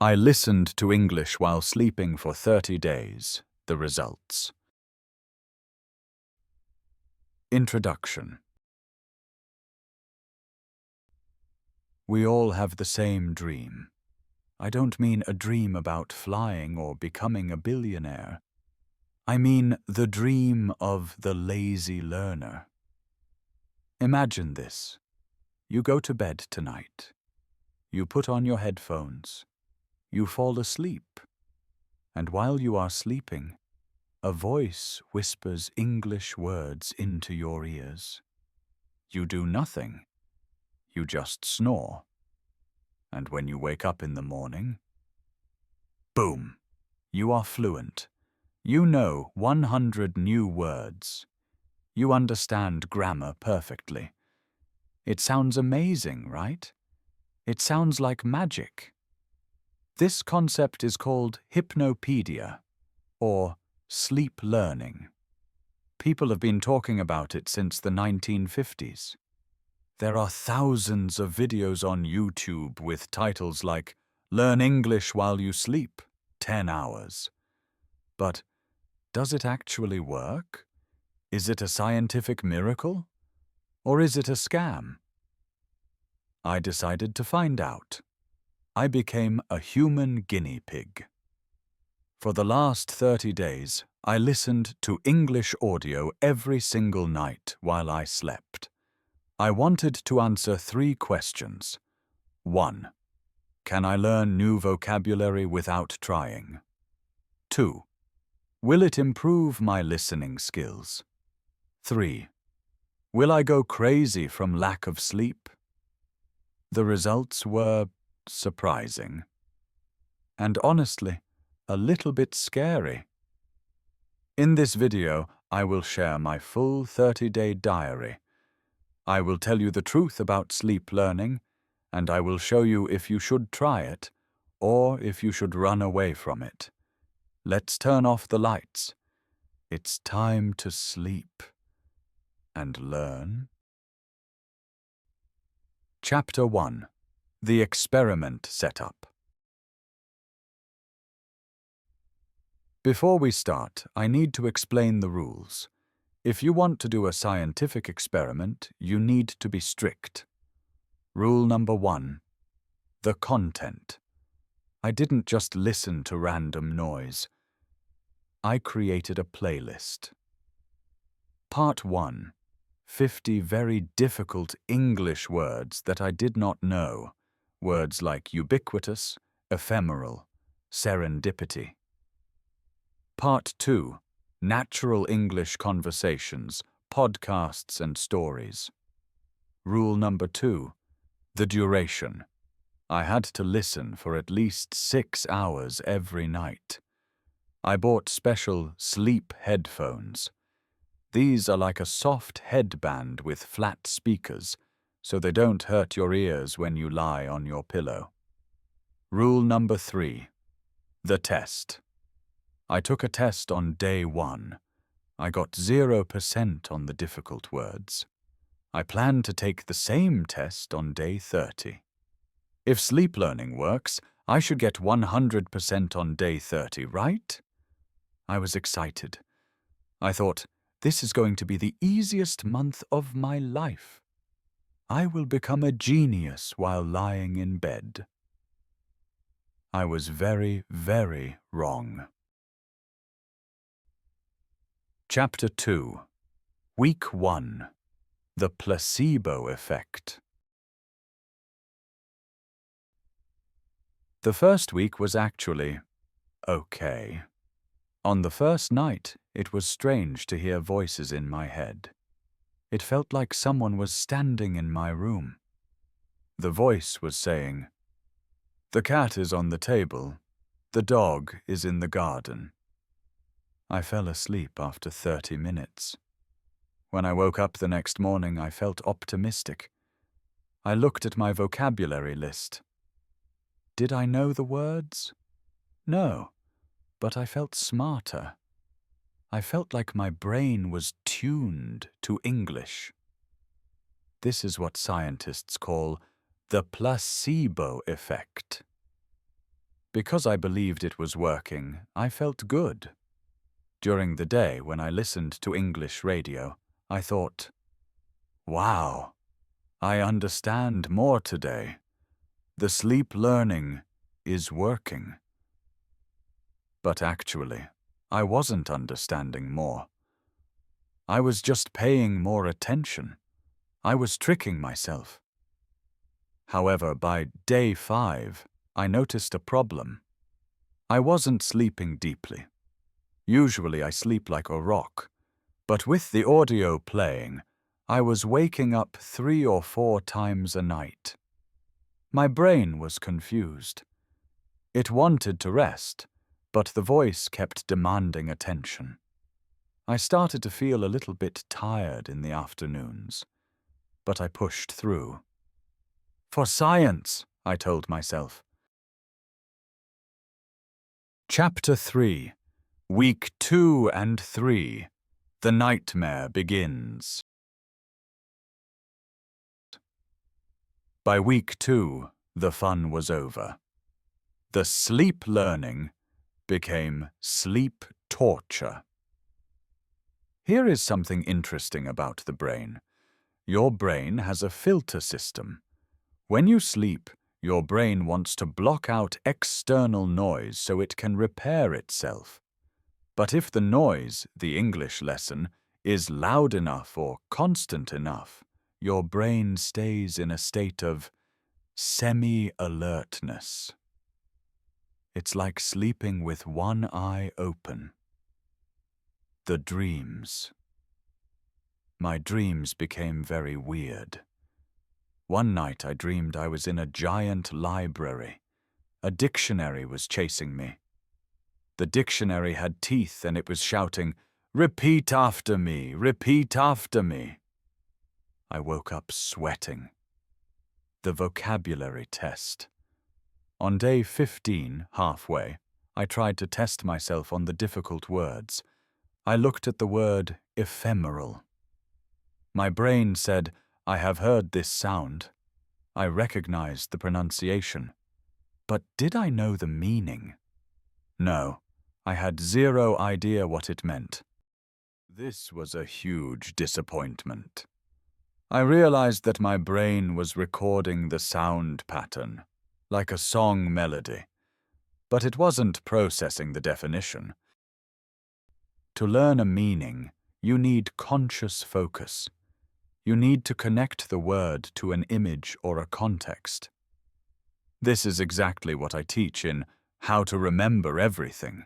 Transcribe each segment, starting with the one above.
I listened to English while sleeping for 30 days. The results. Introduction. We all have the same dream. I don't mean a dream about flying or becoming a billionaire. I mean the dream of the lazy learner. Imagine this. You go to bed tonight. You put on your headphones. You fall asleep. And while you are sleeping, a voice whispers English words into your ears. You do nothing. You just snore. And when you wake up in the morning, boom, you are fluent. You know 100 new words. You understand grammar perfectly. It sounds amazing, right? It sounds like magic. This concept is called Hypnopedia, or sleep learning. People have been talking about it since the 1950s. There are thousands of videos on YouTube with titles like "Learn English while you sleep, 10 hours." But does it actually work? Is it a scientific miracle? Or is it a scam? I decided to find out. I became a human guinea pig. For the last 30 days, I listened to English audio every single night while I slept. I wanted to answer 3 questions. 1. Can I learn new vocabulary without trying? 2. Will it improve my listening skills? 3. Will I go crazy from lack of sleep? The results were surprising. And honestly, a little bit scary. In this video, I will share my full 30-day diary. I will tell you the truth about sleep learning, and I will show you if you should try it, or if you should run away from it. Let's turn off the lights. It's time to sleep and learn. Chapter 1. The Experiment Setup. Before we start, I need to explain the rules. If you want to do a scientific experiment, you need to be strict. Rule number 1. The content. I didn't just listen to random noise. I created a playlist. Part 1. 50 very difficult English words that I did not know. Words like ubiquitous, ephemeral, serendipity. Part 2. Natural English conversations, podcasts and stories. Rule number 2. The duration. I had to listen for at least 6 hours every night. I bought special sleep headphones. These are like a soft headband with flat speakers, so they don't hurt your ears when you lie on your pillow. Rule number 3. The test. I took a test on day 1. I got 0% on the difficult words. I plan to take the same test on day 30. If sleep learning works, I should get 100% on day 30, right? I was excited. I thought, this is going to be the easiest month of my life. I will become a genius while lying in bed. I was very, very wrong. Chapter 2. Week 1. The Placebo Effect. The first week was actually okay. On the first night, it was strange to hear voices in my head. It felt like someone was standing in my room. The voice was saying, "The cat is on the table. The dog is in the garden." I fell asleep after 30 minutes. When I woke up the next morning, I felt optimistic. I looked at my vocabulary list. Did I know the words? No, but I felt smarter. I felt like my brain was tuned to English. This is what scientists call the placebo effect. Because I believed it was working, I felt good. During the day, when I listened to English radio, I thought, wow, I understand more today. The sleep learning is working. But actually, I wasn't understanding more. I was just paying more attention. I was tricking myself. However, by day 5, I noticed a problem. I wasn't sleeping deeply. Usually I sleep like a rock, but with the audio playing, I was waking up 3 or 4 times a night. My brain was confused. It wanted to rest, but the voice kept demanding attention. I started to feel a little bit tired in the afternoons, but I pushed through. For science, I told myself. Chapter 3. Week 2 and 3. The nightmare begins. By week 2, the fun was over. The sleep learning became sleep torture. Here is something interesting about the brain. Your brain has a filter system. When you sleep, your brain wants to block out external noise so it can repair itself. But if the noise, the English lesson, is loud enough or constant enough, your brain stays in a state of semi-alertness. It's like sleeping with one eye open. The dreams. My dreams became very weird. One night I dreamed I was in a giant library. A dictionary was chasing me. The dictionary had teeth and it was shouting, "Repeat after me, repeat after me." I woke up sweating. The vocabulary test. On day 15, halfway, I tried to test myself on the difficult words. I looked at the word ephemeral. My brain said, I have heard this sound. I recognized the pronunciation. But did I know the meaning? No, I had zero idea what it meant. This was a huge disappointment. I realized that my brain was recording the sound pattern, like a song melody, but it wasn't processing the definition. To learn a meaning, you need conscious focus. You need to connect the word to an image or a context. This is exactly what I teach in How to Remember Everything.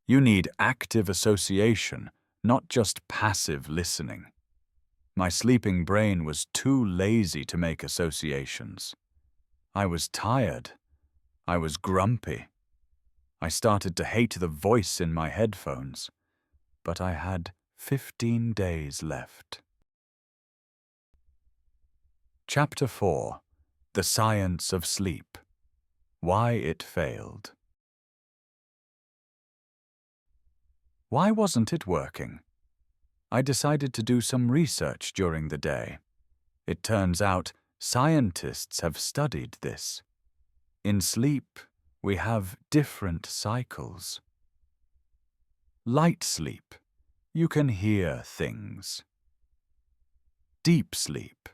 You need active association, not just passive listening. My sleeping brain was too lazy to make associations. I was tired. I was grumpy. I started to hate the voice in my headphones, but I had 15 days left. Chapter 4. The Science of Sleep. Why it failed. Why wasn't it working? I decided to do some research during the day. It turns out scientists have studied this. In sleep, we have different cycles. Light sleep. You can hear things. Deep sleep.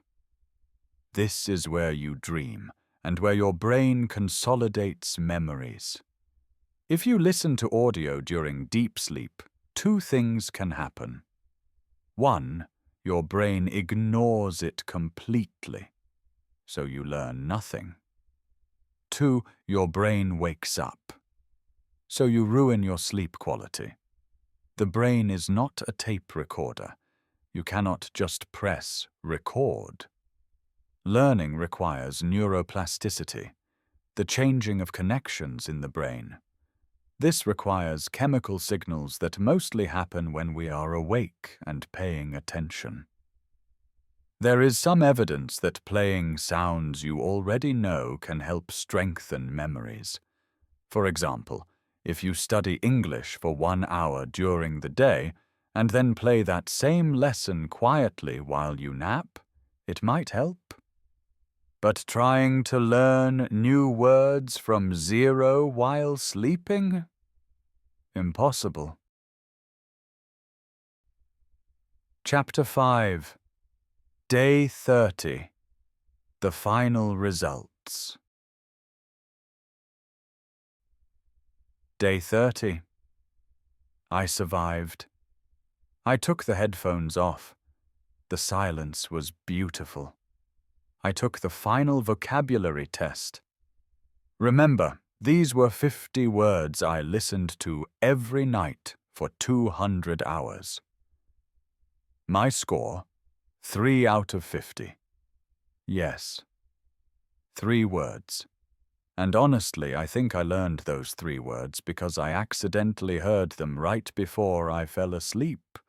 This is where you dream and where your brain consolidates memories. If you listen to audio during deep sleep, 2 things can happen. 1, your brain ignores it completely, so you learn nothing. 2, your brain wakes up, so you ruin your sleep quality. The brain is not a tape recorder. You cannot just press record. Learning requires neuroplasticity, the changing of connections in the brain. This requires chemical signals that mostly happen when we are awake and paying attention. There is some evidence that playing sounds you already know can help strengthen memories. For example, if you study English for 1 hour during the day and then play that same lesson quietly while you nap, it might help. But trying to learn new words from zero while sleeping? Impossible. Chapter 5. Day 30. The final results. Day 30. I survived. I took the headphones off. The silence was beautiful. I took the final vocabulary test. Remember, these were 50 words I listened to every night for 200 hours. My score, 3 out of 50. Yes, 3 words. And honestly, I think I learned those 3 words because I accidentally heard them right before I fell asleep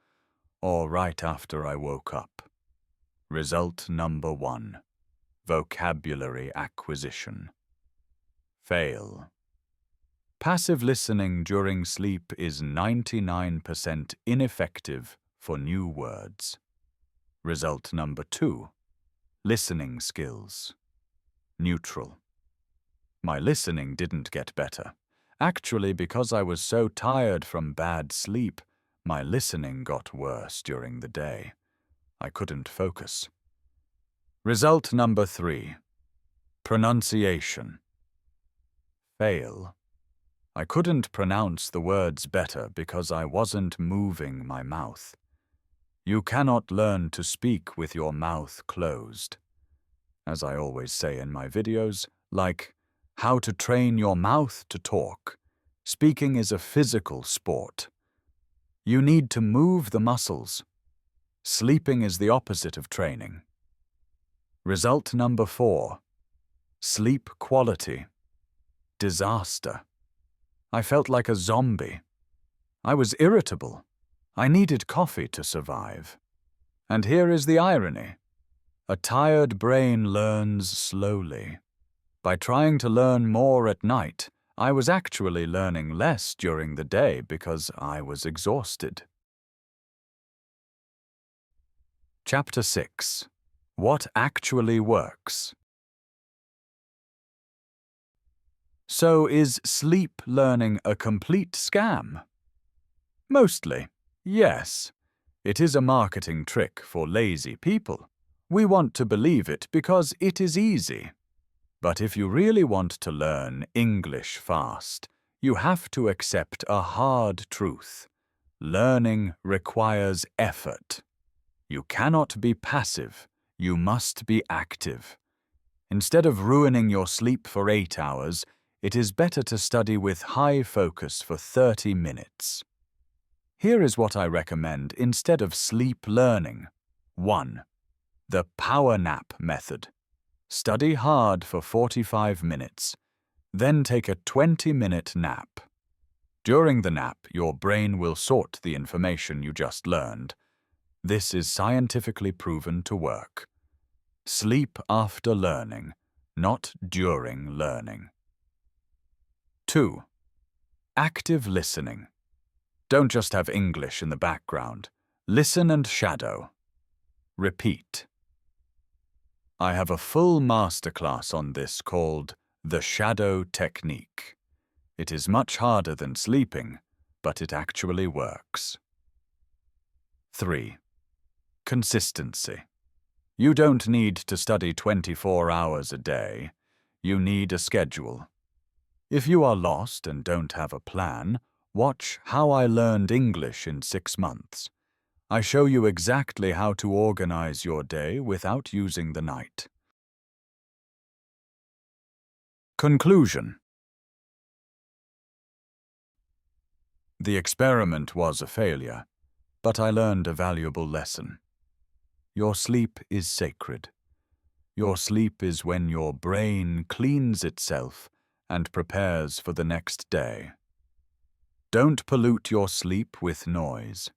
or right after I woke up. Result number 1. Vocabulary acquisition. Fail. Passive listening during sleep is 99% ineffective for new words. Result number 2. Listening skills. Neutral. My listening didn't get better. Actually, because I was so tired from bad sleep, my listening got worse during the day. I couldn't focus. Result number 3. Pronunciation. Fail. I couldn't pronounce the words better because I wasn't moving my mouth. You cannot learn to speak with your mouth closed. As I always say in my videos, like how to train your mouth to talk. Speaking is a physical sport. You need to move the muscles. Sleeping is the opposite of training. Result number 4. Sleep quality. Disaster. I felt like a zombie. I was irritable. I needed coffee to survive. And here is the irony. A tired brain learns slowly. By trying to learn more at night, I was actually learning less during the day because I was exhausted. Chapter 6. What actually works? So is sleep learning a complete scam? Mostly, yes. It is a marketing trick for lazy people. We want to believe it because it is easy. But if you really want to learn English fast, you have to accept a hard truth. Learning requires effort. You cannot be passive. You must be active. Instead of ruining your sleep for 8 hours, it is better to study with high focus for 30 minutes. Here is what I recommend instead of sleep learning. 1. The power nap method. Study hard for 45 minutes, then take a 20-minute nap. During the nap, your brain will sort the information you just learned. This is scientifically proven to work. Sleep after learning, not during learning. 2. Active listening. Don't just have English in the background. Listen and shadow. Repeat. I have a full masterclass on this called the shadow technique. It is much harder than sleeping, but it actually works. 3. Consistency. You don't need to study 24 hours a day. You need a schedule. If you are lost and don't have a plan, watch How I Learned English in 6 Months. I show you exactly how to organize your day without using the night. Conclusion. The experiment was a failure, but I learned a valuable lesson. Your sleep is sacred. Your sleep is when your brain cleans itself and prepares for the next day. Don't pollute your sleep with noise.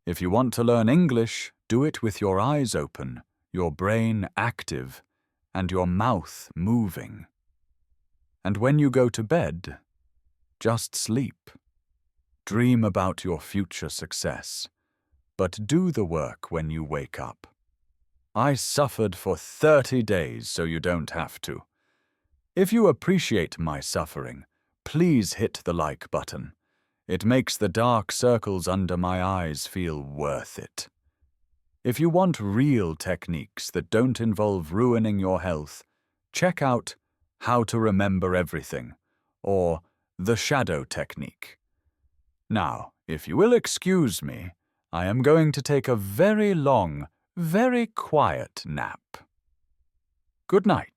If you want to learn English, do it with your eyes open, your brain active, and your mouth moving. And when you go to bed, just sleep. Dream about your future success, but do the work when you wake up. I suffered for 30 days so you don't have to. If you appreciate my suffering, please hit the like button. It makes the dark circles under my eyes feel worth it. If you want real techniques that don't involve ruining your health, check out How to Remember Everything or the Shadow Technique. Now, if you will excuse me, I am going to take a very long, very quiet nap. Good night.